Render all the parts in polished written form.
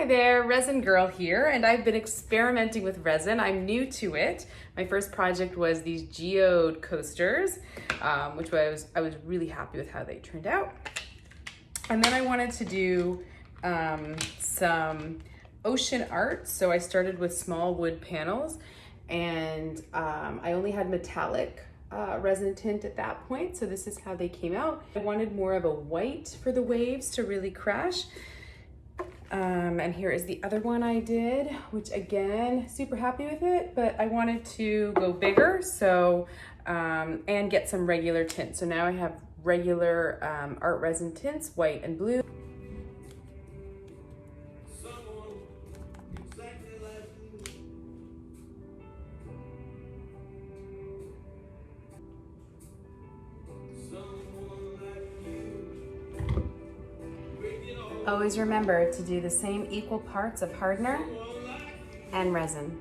Hi there, Resin Girl here, and I've been experimenting with resin. I'm new to it. My first project was these geode coasters, which I was really happy with how they turned out. And then I wanted to do some ocean art, so I started with small wood panels, and I only had metallic resin tint at that point, so this is how they came out. I wanted more of a white for the waves to really crash. And here is the other one I did, which again, super happy with it, but I wanted to go bigger, so, and get some regular tint. So now I have regular art resin tints, white and blue. Always remember to do the same equal parts of hardener and resin.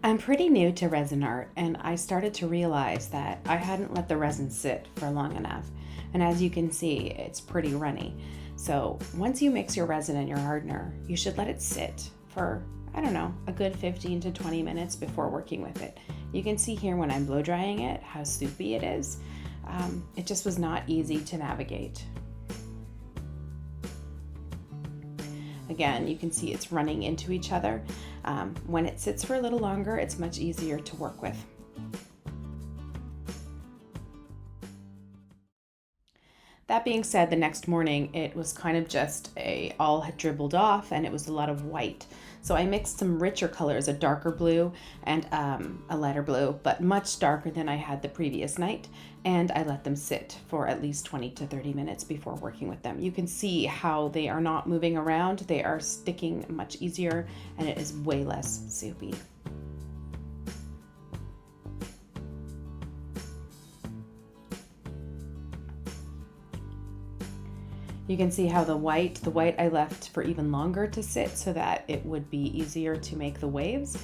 I'm pretty new to resin art, and I started to realize that I hadn't let the resin sit for long enough. And as you can see, it's pretty runny. So once you mix your resin and your hardener, you should let it sit for, I don't know, a good 15 to 20 minutes before working with it. You can see here when I'm blow drying it, how soupy it is. It just was not easy to navigate. Again, you can see it's running into each other. When it sits for a little longer, it's much easier to work with. That being said, the next morning, it was kind of just all had dribbled off and it was a lot of white. So I mixed some richer colors, a darker blue and a lighter blue, but much darker than I had the previous night. And I let them sit for at least 20 to 30 minutes before working with them. You can see how they are not moving around. They are sticking much easier and it is way less soupy. You can see how the white I left for even longer to sit so that it would be easier to make the waves.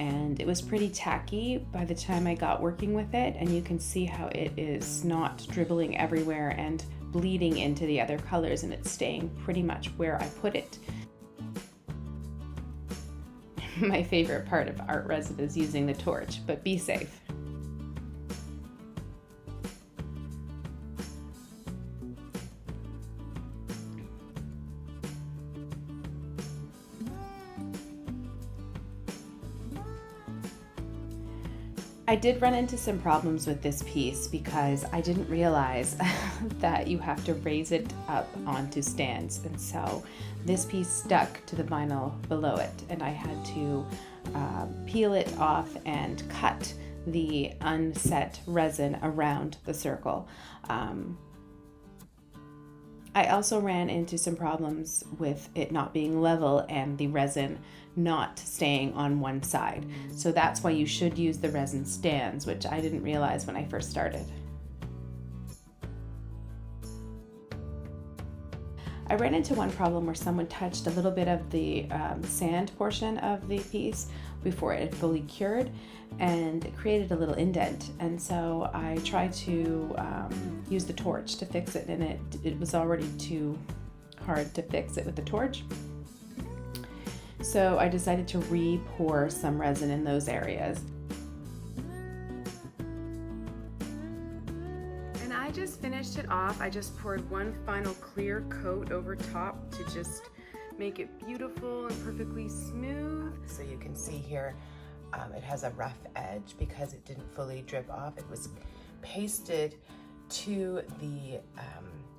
And it was pretty tacky by the time I got working with it. And you can see how it is not dribbling everywhere and bleeding into the other colors, and it's staying pretty much where I put it. My favorite part of art resin is using the torch, but be safe. I did run into some problems with this piece because I didn't realize that you have to raise it up onto stands, and so this piece stuck to the vinyl below it, and I had to peel it off and cut the unset resin around the circle. I also ran into some problems with it not being level and the resin not staying on one side. So that's why you should use the resin stands, which I didn't realize when I first started. I ran into one problem where someone touched a little bit of the sand portion of the piece before it had fully cured, and it created a little indent. And so I tried to use the torch to fix it, and it was already too hard to fix it with the torch. So I decided to re-pour some resin in those areas. And I just finished it off. I just poured one final clear coat over top to just make it beautiful and perfectly smooth. So you can see here, it has a rough edge because it didn't fully drip off. It was pasted to the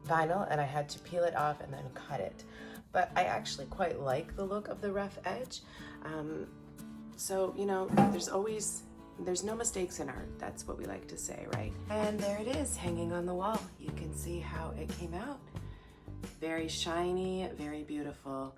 vinyl, and I had to peel it off and then cut it. But I actually quite like the look of the rough edge. So, you know, there's no mistakes in art. That's what we like to say, right? And there it is, hanging on the wall. You can see how it came out. Very shiny, very beautiful.